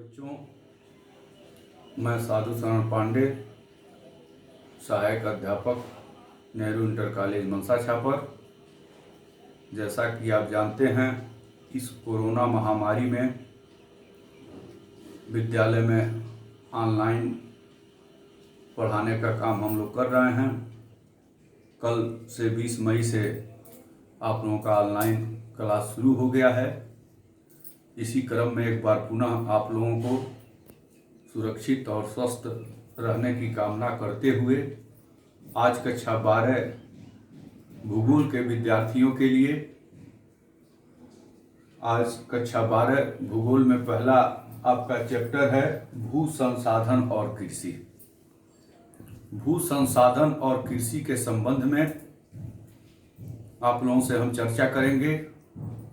बच्चों, मैं साधु शरण पांडे, सहायक अध्यापक, नेहरू इंटर कॉलेज मनसा छापर। जैसा कि आप जानते हैं, इस कोरोना महामारी में विद्यालय में ऑनलाइन पढ़ाने का काम हम लोग कर रहे हैं। कल से 20 मई से आप लोगों का ऑनलाइन क्लास शुरू हो गया है। इसी क्रम में एक बार पुनः आप लोगों को सुरक्षित और स्वस्थ रहने की कामना करते हुए आज कक्षा 12 भूगोल के विद्यार्थियों के लिए आज कक्षा 12 भूगोल में पहला आपका चैप्टर है भू संसाधन और कृषि। भू संसाधन और कृषि के संबंध में आप लोगों से हम चर्चा करेंगे।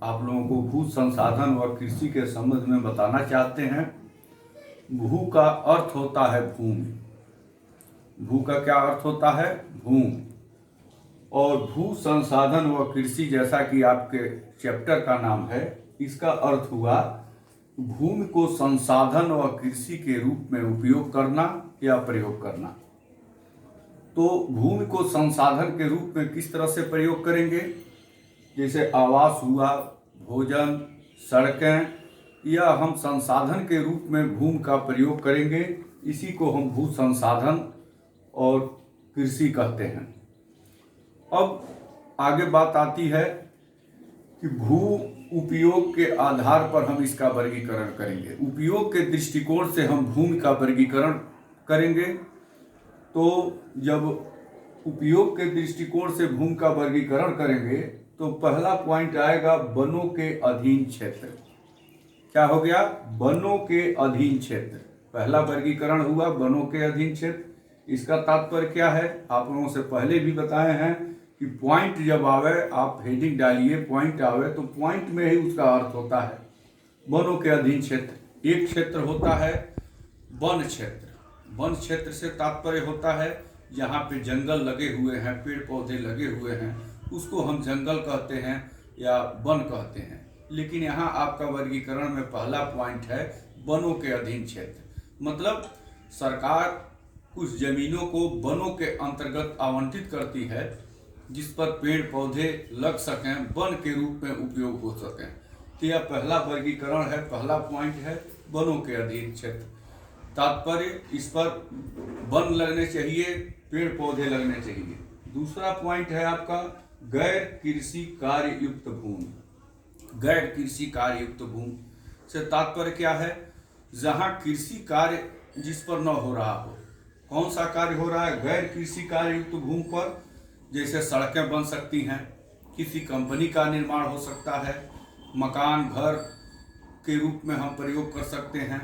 आप लोगों को भू संसाधन और कृषि के संबंध में बताना चाहते हैं। भू का अर्थ होता है भूमि। भू का क्या अर्थ होता है? भूमि। और भू संसाधन व कृषि, जैसा कि आपके चैप्टर का नाम है, इसका अर्थ हुआ भूमि को संसाधन व कृषि के रूप में उपयोग करना या प्रयोग करना। तो भूमि को संसाधन के रूप में किस तरह से प्रयोग करेंगे? जैसे आवास हुआ, भोजन, सड़कें, या हम संसाधन के रूप में भूमि का प्रयोग करेंगे। इसी को हम भू संसाधन और कृषि कहते हैं। अब आगे बात आती है कि भू उपयोग के आधार पर हम इसका वर्गीकरण करेंगे। उपयोग के दृष्टिकोण से हम भूमि का वर्गीकरण करेंगे। तो जब उपयोग के दृष्टिकोण से भूमि का वर्गीकरण करेंगे तो पहला पॉइंट आएगा वनों के अधीन क्षेत्र। क्या हो गया? वनों के अधीन क्षेत्र। पहला वर्गीकरण हुआ वनों के अधीन क्षेत्र। इसका तात्पर्य क्या है? आप लोगों से पहले भी बताए हैं कि पॉइंट जब आवे, आप हेडिंग डालिए, पॉइंट आवे तो पॉइंट में ही उसका अर्थ होता है वनों के अधीन क्षेत्र। एक क्षेत्र होता है वन क्षेत्र। वन क्षेत्र से तात्पर्य होता है जहाँ पे जंगल लगे हुए हैं, पेड़ पौधे लगे हुए हैं, उसको हम जंगल कहते हैं या वन कहते हैं। लेकिन यहाँ आपका वर्गीकरण में पहला पॉइंट है वनों के अधीन क्षेत्र। मतलब सरकार कुछ जमीनों को वनों के अंतर्गत आवंटित करती है जिस पर पेड़ पौधे लग सकें, वन के रूप में उपयोग हो सकें। तो यह पहला वर्गीकरण है, पहला पॉइंट है वनों के अधीन क्षेत्र। तात्पर्य इस पर वन लगने चाहिए, पेड़ पौधे लगने चाहिए। दूसरा पॉइंट है आपका गैर कृषि कार्य युक्त भूमि। गैर कृषि कार्य युक्त भूमि से तात्पर्य क्या है? जहां कृषि कार्य जिस पर न हो रहा हो। कौन सा कार्य हो रहा है? गैर कृषि कार्य युक्त भूमि पर। जैसे सड़कें बन सकती हैं, किसी कंपनी का निर्माण हो सकता है, मकान घर के रूप में हम प्रयोग कर सकते हैं।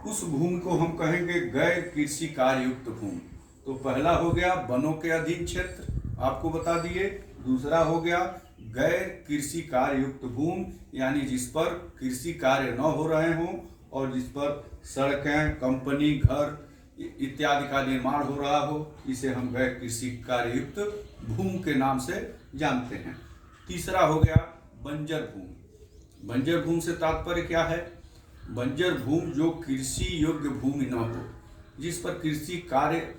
उस भूमि को हम कहेंगे गैर कृषि कार्य युक्त भूमि। तो पहला हो गया वनों के अधीन क्षेत्र, आपको बता दिए। दूसरा हो गया गैर कृषि कार्य युक्त भूमि, यानी जिस पर कृषि कार्य न हो रहे हों और जिस पर सड़कें, कंपनी, घर इत्यादि का निर्माण हो रहा हो, इसे हम गैर कृषि कार्य युक्त भूमि के नाम से जानते हैं। तीसरा हो गया बंजर भूमि। बंजर भूमि से तात्पर्य क्या है? बंजर भूमि जो कृषि योग्य भूमि न हो, जिस पर कृषि कार्य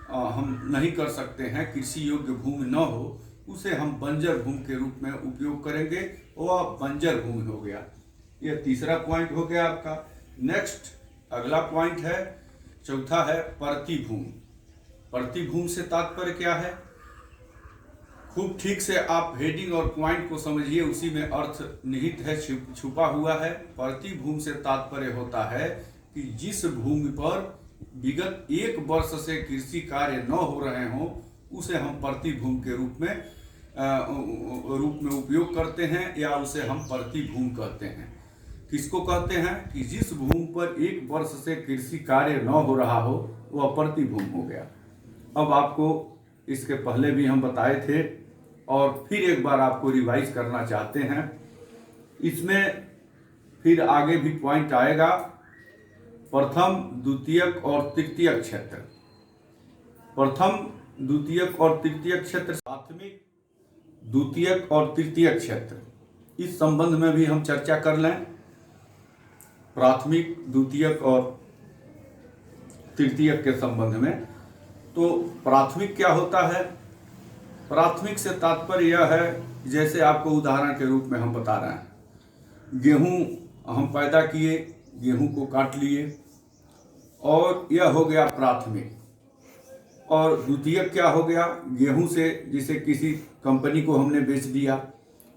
हम नहीं कर सकते हैं, कृषि योग्य भूमि न हो, उसे हम बंजर भूमि के रूप में उपयोग करेंगे। वह बंजर भूमि हो गया। यह तीसरा पॉइंट हो गया आपका। नेक्स्ट अगला पॉइंट है, चौथा है परती भूमि। परती भूमि से तात्पर्य क्या है? खूब ठीक से आप हेडिंग और पॉइंट को समझिए, उसी में अर्थ निहित है, छुपा हुआ है। परती भूमि से तात्पर्य होता है कि जिस भूमि पर विगत 1 वर्ष से कृषि कार्य न हो रहे हों, उसे हम परती भूमि के रूप में उपयोग करते हैं, या उसे हम परती भूमि कहते हैं। किसको कहते हैं? कि जिस भूमि पर 1 वर्ष से कृषि कार्य न हो रहा हो, वह परती भूमि हो गया। अब आपको इसके पहले भी हम बताए थे और फिर एक बार आपको रिवाइज करना चाहते हैं। इसमें फिर आगे भी पॉइंट आएगा प्रथम, द्वितीयक और तृतीयक क्षेत्र। प्रथम, द्वितीयक और तृतीयक क्षेत्र, प्राथमिक, द्वितीयक और तृतीयक क्षेत्र, इस संबंध में भी हम चर्चा कर लें। प्राथमिक, द्वितीयक और तृतीयक के संबंध में। तो प्राथमिक क्या होता है? प्राथमिक से तात्पर्य यह है, जैसे आपको उदाहरण के रूप में हम बता रहे हैं, गेहूं हम पैदा किए, गेहूं को काट लिए, और यह हो गया प्राथमिक। और द्वितीयक क्या हो गया? गेहूं से जिसे किसी कंपनी को हमने बेच दिया,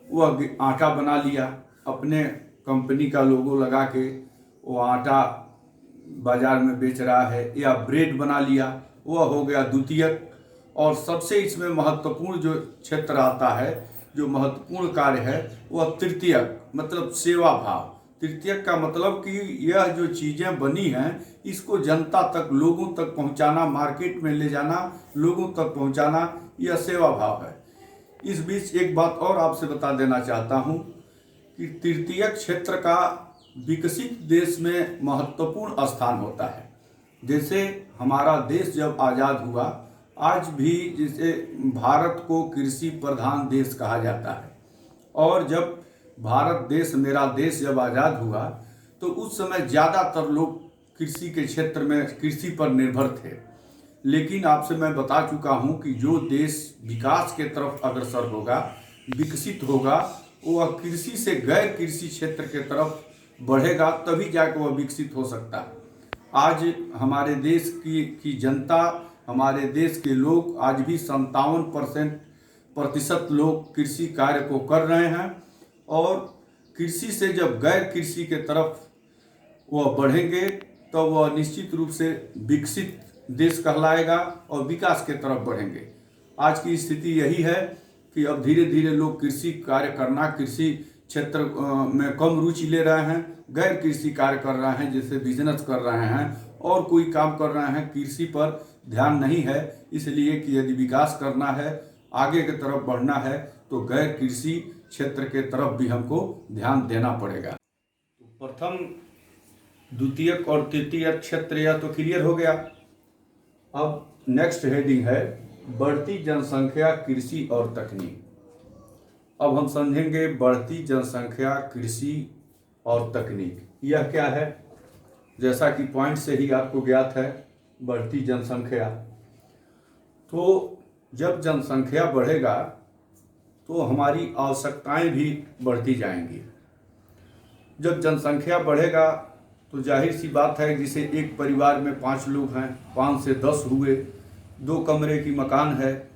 वह आटा बना लिया, अपने कंपनी का लोगो लगा के वो आटा बाजार में बेच रहा है, या ब्रेड बना लिया, वह हो गया द्वितीयक। और सबसे इसमें महत्वपूर्ण जो क्षेत्र आता है, जो महत्वपूर्ण कार्य है, वह तृतीयक, मतलब सेवा भाव। तृतीयक का मतलब कि यह जो चीज़ें बनी हैं, इसको जनता तक, लोगों तक पहुंचाना, मार्केट में ले जाना, लोगों तक पहुंचाना, यह सेवा भाव है। इस बीच एक बात और आपसे बता देना चाहता हूं कि तृतीयक क्षेत्र का विकसित देश में महत्वपूर्ण स्थान होता है। जैसे हमारा देश जब आज़ाद हुआ, आज भी जिसे भारत को कृषि प्रधान देश कहा जाता है, और जब भारत देश, मेरा देश जब आज़ाद हुआ, तो उस समय ज़्यादातर लोग कृषि के क्षेत्र में, कृषि पर निर्भर थे। लेकिन आपसे मैं बता चुका हूँ कि जो देश विकास के तरफ अग्रसर होगा, विकसित होगा, वह कृषि से गैर कृषि क्षेत्र के तरफ बढ़ेगा, तभी जाकर वह विकसित हो सकता है। आज हमारे देश की जनता, हमारे देश के लोग आज भी 57% लोग कृषि कार्य को कर रहे हैं, और कृषि से जब गैर कृषि के तरफ वह बढ़ेंगे, तो वह निश्चित रूप से विकसित देश कहलाएगा और विकास के तरफ बढ़ेंगे। आज की स्थिति यही है कि अब धीरे धीरे लोग कृषि कार्य करना, कृषि क्षेत्र में कम रुचि ले रहे हैं, गैर कृषि कार्य कर रहे हैं, जैसे बिजनेस कर रहे हैं और कोई काम कर रहे हैं, कृषि पर ध्यान नहीं है। इसलिए कि यदि विकास करना है, आगे की तरफ बढ़ना है, तो गैर कृषि क्षेत्र के तरफ भी हमको ध्यान देना पड़ेगा। तो प्रथम, द्वितीयक और तृतीयक क्षेत्र यह तो क्लियर हो गया। अब नेक्स्ट हेडिंग है बढ़ती जनसंख्या, कृषि और तकनीक। अब हम समझेंगे बढ़ती जनसंख्या, कृषि और तकनीक, यह क्या है। जैसा कि पॉइंट से ही आपको ज्ञात है, बढ़ती जनसंख्या, तो जब जनसंख्या बढ़ेगा तो हमारी आवश्यकताएं भी बढ़ती जाएंगी। जब जनसंख्या बढ़ेगा तो जाहिर सी बात है, जिसे एक परिवार में 5 लोग हैं, 5 से 10 हुए, 2 कमरे की मकान है,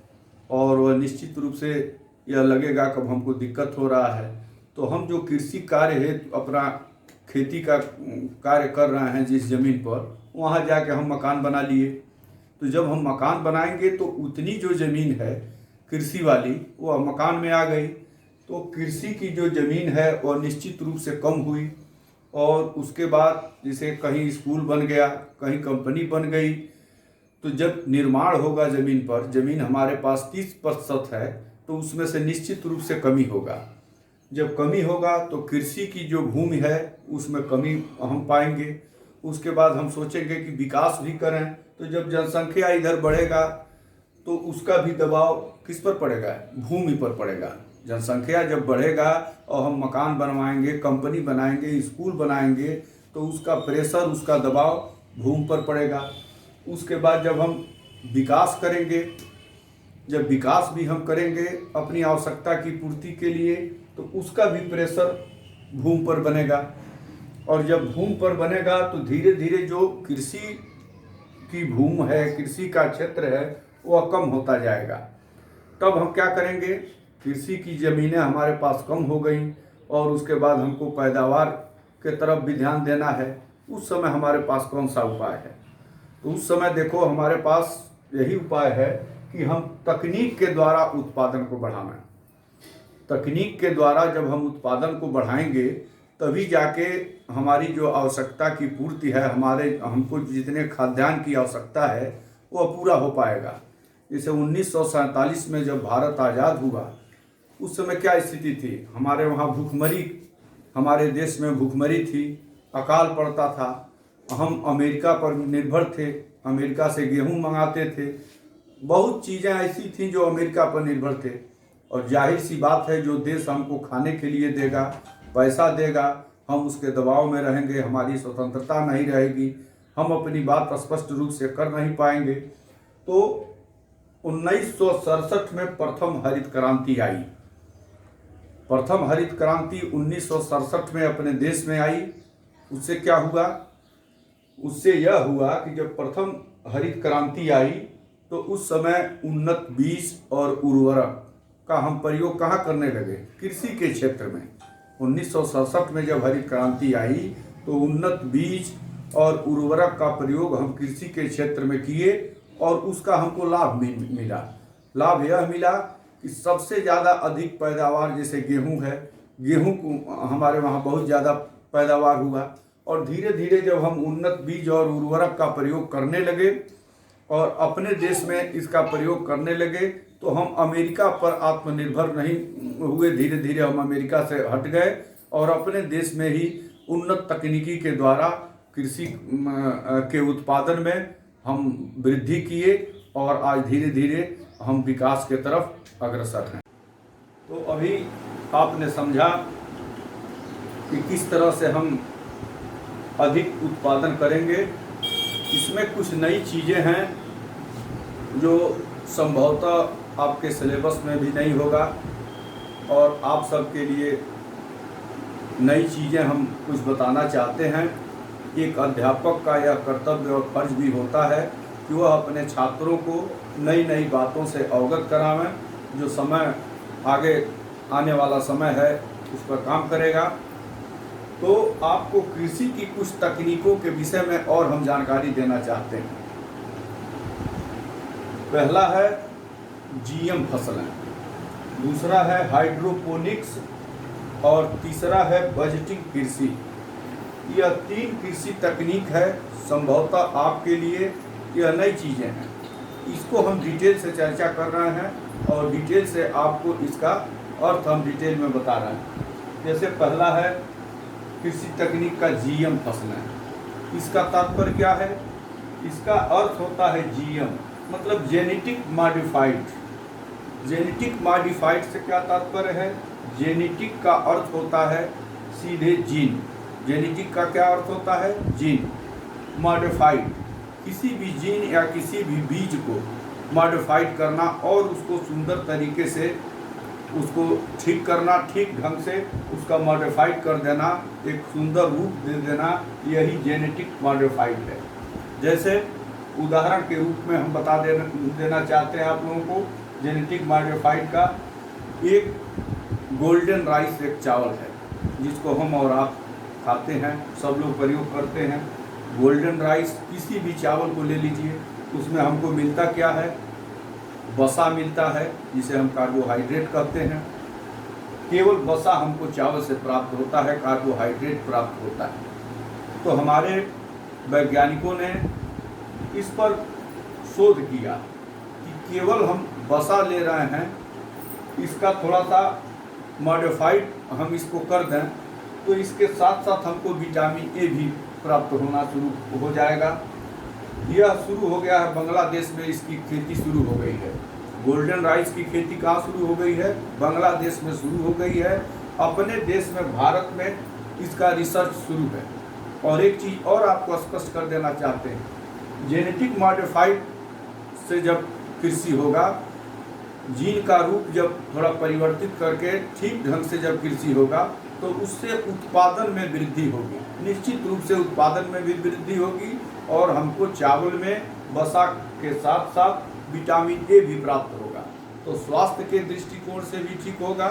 और वह निश्चित रूप से यह लगेगा कि हमको दिक्कत हो रहा है। तो हम जो कृषि कार्य है, अपना खेती का कार्य कर रहे हैं जिस ज़मीन पर, वहाँ जाके हम मकान बना लिए। तो जब हम मकान बनाएंगे तो उतनी जो ज़मीन है कृषि वाली, वह मकान में आ गई। तो कृषि की जो ज़मीन है वह निश्चित रूप से कम हुई, और उसके बाद जैसे कहीं स्कूल बन गया, कहीं कंपनी बन गई, तो जब निर्माण होगा ज़मीन पर, ज़मीन हमारे पास 30% है, तो उसमें से निश्चित रूप से कमी होगा। जब कमी होगा तो कृषि की जो भूमि है उसमें कमी हम पाएंगे। उसके बाद हम सोचेंगे कि विकास भी करें, तो जब जनसंख्या इधर बढ़ेगा तो उसका भी दबाव किस पर पड़ेगा? भूमि पर पड़ेगा। जनसंख्या जब बढ़ेगा और हम मकान बनवाएंगे, कंपनी बनाएंगे, स्कूल बनाएंगे, तो उसका प्रेशर, उसका दबाव भूमि पर पड़ेगा। उसके बाद जब हम विकास करेंगे, जब विकास भी हम करेंगे अपनी आवश्यकता की पूर्ति के लिए, तो उसका भी प्रेशर भूमि पर बनेगा। और जब भूमि पर बनेगा तो धीरे धीरे जो कृषि की भूमि है, कृषि का क्षेत्र है, वह कम होता जाएगा। तब हम क्या करेंगे? कृषि की ज़मीनें हमारे पास कम हो गई, और उसके बाद हमको पैदावार के तरफ भी ध्यान देना है। उस समय हमारे पास कौन सा उपाय है? तो उस समय देखो, हमारे पास यही उपाय है कि हम तकनीक के द्वारा उत्पादन को बढ़ाना। तकनीक के द्वारा जब हम उत्पादन को बढ़ाएंगे, तभी जाके हमारी जो आवश्यकता की पूर्ति है, हमको जितने खाद्यान्न की आवश्यकता है, वह पूरा हो पाएगा। जैसे 1947 में जब भारत आज़ाद हुआ, उस समय क्या स्थिति थी? हमारे वहाँ भूखमरी, हमारे देश में भूखमरी थी, अकाल पड़ता था। हम अमेरिका पर निर्भर थे, अमेरिका से गेहूं मंगाते थे, बहुत चीज़ें ऐसी थी जो अमेरिका पर निर्भर थे। और जाहिर सी बात है, जो देश हमको खाने के लिए देगा, पैसा देगा, हम उसके दबाव में रहेंगे, हमारी स्वतंत्रता नहीं रहेगी, हम अपनी बात स्पष्ट रूप से कर नहीं पाएंगे। तो 1967 में प्रथम हरित क्रांति आई। प्रथम हरित क्रांति 1967 में अपने देश में आई। उससे क्या हुआ? उससे यह हुआ कि जब प्रथम हरित क्रांति आई तो उस समय उन्नत बीज और उर्वरक का हम प्रयोग कहाँ करने लगे? कृषि के क्षेत्र में। 1967 में जब हरित क्रांति आई तो उन्नत बीज और उर्वरक का प्रयोग हम कृषि के क्षेत्र में किए और उसका हमको लाभ मिला। लाभ यह मिला कि सबसे ज़्यादा अधिक पैदावार, जैसे गेहूं है, गेहूं को हमारे वहाँ बहुत ज़्यादा पैदावार हुआ। और धीरे धीरे जब हम उन्नत बीज और उर्वरक का प्रयोग करने लगे और अपने देश में इसका प्रयोग करने लगे तो हम अमेरिका पर आत्मनिर्भर नहीं हुए। धीरे धीरे हम अमेरिका से हट गए और अपने देश में ही उन्नत तकनीकी के द्वारा कृषि के उत्पादन में हम वृद्धि किए और आज धीरे धीरे हम विकास के तरफ अग्रसर हैं। तो अभी आपने समझा कि किस तरह से हम अधिक उत्पादन करेंगे। इसमें कुछ नई चीज़ें हैं जो संभवतः आपके सिलेबस में भी नहीं होगा और आप सबके लिए नई चीज़ें हम कुछ बताना चाहते हैं। एक अध्यापक का यह कर्तव्य और फर्ज भी होता है कि वह अपने छात्रों को नई नई बातों से अवगत करावें, जो समय आगे आने वाला समय है उस पर काम करेगा। तो आपको कृषि की कुछ तकनीकों के विषय में और हम जानकारी देना चाहते हैं। पहला है जीएम फसलें, दूसरा है हाइड्रोपोनिक्स और तीसरा है बजटिंग कृषि। यह 3 कृषि तकनीक है। संभवतः आपके लिए यह नई चीज़ें हैं। इसको हम डिटेल से चर्चा कर रहे हैं और डिटेल से आपको इसका अर्थ हम डिटेल में बता रहे हैं। जैसे पहला है कृषि तकनीक का जीएम फसलें। इसका तात्पर्य क्या है? इसका अर्थ होता है जीएम मतलब जेनेटिक मॉडिफाइड। जेनेटिक मॉडिफाइड से क्या तात्पर्य है? जेनेटिक का अर्थ होता है सीधे जीन। जेनेटिक का क्या अर्थ होता है? जीन। मॉडिफाइड किसी भी जीन या किसी भी बीज को मॉडिफाइड करना और उसको सुंदर तरीके से उसको ठीक करना, ठीक ढंग से उसका मॉडिफाइड कर देना, एक सुंदर रूप दे देना, यही जेनेटिक मॉडिफाइड है। जैसे उदाहरण के रूप में हम बता देना चाहते हैं आप लोगों को जेनेटिक मॉडिफाइड का। एक गोल्डन राइस एक चावल है जिसको हम और आप खाते हैं, सब लोग प्रयोग करते हैं। गोल्डन राइस किसी भी चावल को ले लीजिए, उसमें हमको मिलता क्या है? वसा मिलता है जिसे हम कार्बोहाइड्रेट कहते हैं। केवल वसा हमको चावल से प्राप्त होता है, कार्बोहाइड्रेट प्राप्त होता है। तो हमारे वैज्ञानिकों ने इस पर शोध किया कि केवल हम वसा ले रहे हैं, इसका थोड़ा सा मॉडिफाइड हम इसको कर दें तो इसके साथ साथ हमको विटामिन ए भी प्राप्त होना शुरू हो जाएगा। यह शुरू हो गया है, बांग्लादेश में इसकी खेती शुरू हो गई है। गोल्डन राइस की खेती कहाँ शुरू हो गई है? बांग्लादेश में शुरू हो गई है। अपने देश में, भारत में इसका रिसर्च शुरू है। और एक चीज़ और आपको स्पष्ट कर देना चाहते हैं, जेनेटिक मॉडिफाइड से जब कृषि होगा, जीन का रूप जब थोड़ा परिवर्तित करके ठीक ढंग से जब कृषि होगा तो उससे उत्पादन में वृद्धि होगी। निश्चित रूप से उत्पादन में भी वृद्धि होगी और हमको चावल में वसा के साथ साथ विटामिन ए भी प्राप्त होगा। तो स्वास्थ्य के दृष्टिकोण से भी ठीक होगा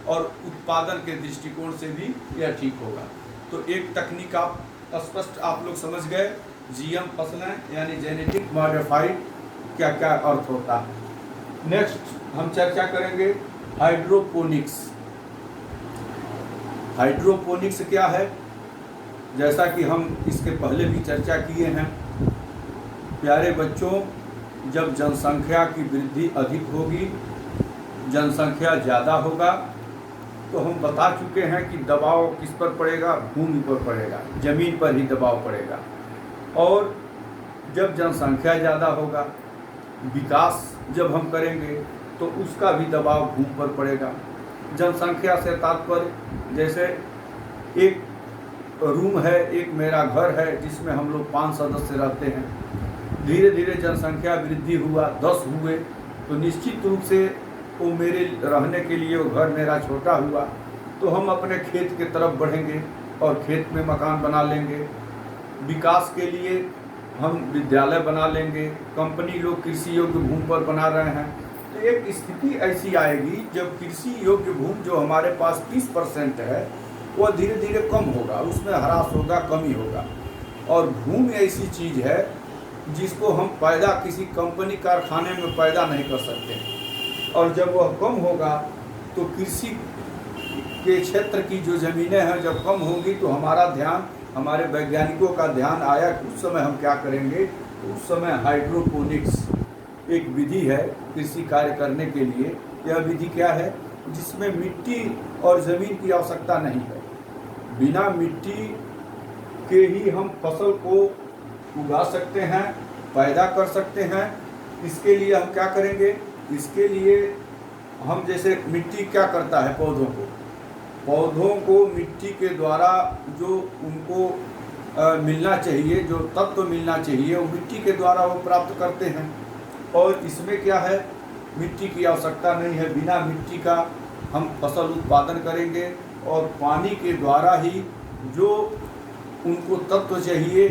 और उत्पादन के दृष्टिकोण से भी यह ठीक होगा। तो एक तकनीक आप स्पष्ट आप लोग समझ गए, जीएम फसलें यानी जेनेटिक मॉडिफाइड क्या क्या अर्थ होता है। नेक्स्ट हम चर्चा करेंगे हाइड्रोपोनिक्स। हाइड्रोपोनिक्स क्या है? जैसा कि हम इसके पहले भी चर्चा किए हैं, प्यारे बच्चों, जब जनसंख्या की वृद्धि अधिक होगी, जनसंख्या ज़्यादा होगा, तो हम बता चुके हैं कि दबाव किस पर पड़ेगा? भूमि पर पड़ेगा, जमीन पर ही दबाव पड़ेगा। और जब जनसंख्या ज़्यादा होगा, विकास जब हम करेंगे तो उसका भी दबाव भूमि पर पड़ेगा। जनसंख्या से तात्पर्य जैसे एक रूम है, एक मेरा घर है जिसमें हम लोग 5 सदस्य रहते हैं। धीरे धीरे जनसंख्या वृद्धि हुआ, 10 हुए, तो निश्चित रूप से वो मेरे रहने के लिए वो घर मेरा छोटा हुआ, तो हम अपने खेत के तरफ बढ़ेंगे और खेत में मकान बना लेंगे। विकास के लिए हम विद्यालय बना लेंगे, कंपनी लोग कृषि योग्य भूमि पर बना रहे हैं। तो एक स्थिति ऐसी आएगी जब कृषि योग्य भूमि जो हमारे पास 30% है वह धीरे धीरे कम होगा, उसमें ह्रास होगा, कमी होगा। और भूमि ऐसी चीज़ है जिसको हम पैदा किसी कंपनी कारखाने में पैदा नहीं कर सकते, और जब वह कम होगा तो कृषि के क्षेत्र की जो ज़मीनें हैं जब कम होंगी तो हमारा ध्यान, हमारे वैज्ञानिकों का ध्यान आया कि उस समय हम क्या करेंगे। तो उस समय हाइड्रोपोनिक्स एक विधि है कृषि कार्य करने के लिए। यह विधि क्या है? जिसमें मिट्टी और ज़मीन की आवश्यकता नहीं है, बिना मिट्टी के ही हम फसल को उगा सकते हैं, पैदा कर सकते हैं। इसके लिए हम क्या करेंगे? इसके लिए हम, जैसे मिट्टी क्या करता है पौधों को मिट्टी के द्वारा जो उनको मिलना चाहिए, जो तत्व मिलना चाहिए, वो मिट्टी के द्वारा वो प्राप्त करते हैं। और इसमें क्या है, मिट्टी की आवश्यकता नहीं है, बिना मिट्टी का हम फसल उत्पादन करेंगे और पानी के द्वारा ही जो उनको तत्व चाहिए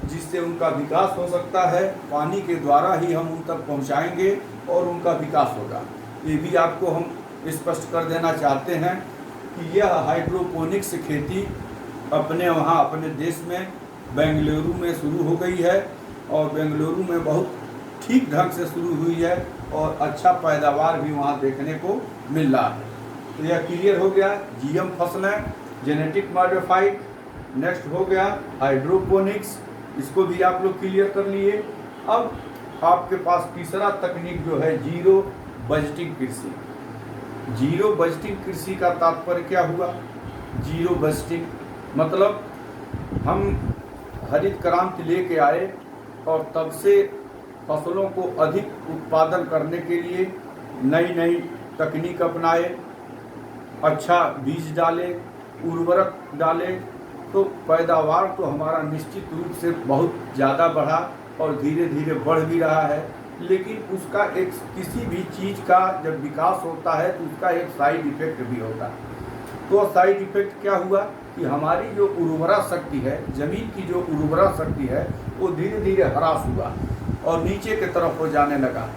जिससे उनका विकास हो सकता है, पानी के द्वारा ही हम उन तक पहुंचाएंगे और उनका विकास होगा। ये भी आपको हम स्पष्ट कर देना चाहते हैं कि यह हाइड्रोपोनिक्स खेती अपने वहाँ अपने देश में बेंगलुरु में शुरू हो गई है, और बेंगलुरु में बहुत ठीक ढंग से शुरू हुई है और अच्छा पैदावार भी वहाँ देखने को मिल रहा है। तो यह क्लियर हो गया, जीएम फसलें, जेनेटिक मॉडिफाइड। नेक्स्ट हो गया हाइड्रोपोनिक्स, इसको भी आप लोग क्लियर कर लिए। अब आपके पास तीसरा तकनीक जो है जीरो बजटिंग कृषि। जीरो बजटिंग कृषि का तात्पर्य क्या हुआ? जीरो बजटिंग मतलब हम हरित क्रांति लेके आए और तब से फसलों को अधिक उत्पादन करने के लिए नई नई तकनीक अपनाए, अच्छा बीज डाले, उर्वरक डाले, तो पैदावार तो हमारा निश्चित रूप से बहुत ज़्यादा बढ़ा और धीरे धीरे बढ़ भी रहा है। लेकिन उसका एक, किसी भी चीज़ का जब विकास होता है तो उसका एक साइड इफेक्ट भी होता है। तो साइड इफेक्ट क्या हुआ कि हमारी जो उर्वरा शक्ति है, ज़मीन की जो उर्वरा शक्ति है, वो धीरे धीरे ह्रास हुआ और नीचे की तरफ हो जाने लगा।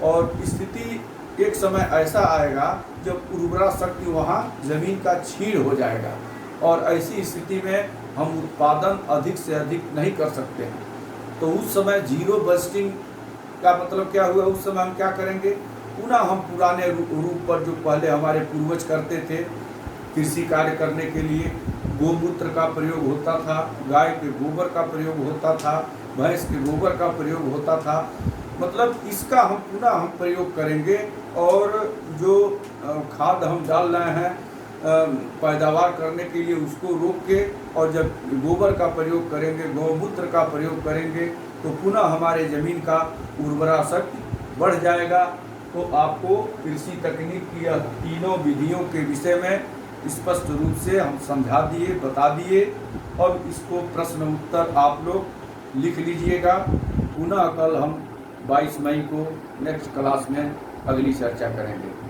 और स्थिति एक समय ऐसा आएगा जब उर्वरा शक्ति वहाँ ज़मीन का क्षीण हो जाएगा, और ऐसी स्थिति में हम उत्पादन अधिक से अधिक नहीं कर सकते हैं। तो उस समय जीरो बजटिंग का मतलब क्या हुआ? उस समय हम क्या करेंगे? पुनः हम पुराने रूप पर जो पहले हमारे पूर्वज करते थे कृषि कार्य करने के लिए, गोमूत्र का प्रयोग होता था, गाय के गोबर का प्रयोग होता था, भैंस के गोबर का प्रयोग होता था, मतलब इसका हम पुनः प्रयोग करेंगे। और जो खाद हम डाल रहे हैं पैदावार करने के लिए, उसको रोक के, और जब गोबर का प्रयोग करेंगे, गौमूत्र का प्रयोग करेंगे, तो पुनः हमारे ज़मीन का उर्वरा शक्ति बढ़ जाएगा। तो आपको कृषि तकनीक की यह तीनों विधियों के विषय में स्पष्ट रूप से हम समझा दिए, बता दिए, और इसको प्रश्न उत्तर आप लोग लिख लीजिएगा। पुनः कल हम 22 मई को नेक्स्ट क्लास में अगली चर्चा करेंगे।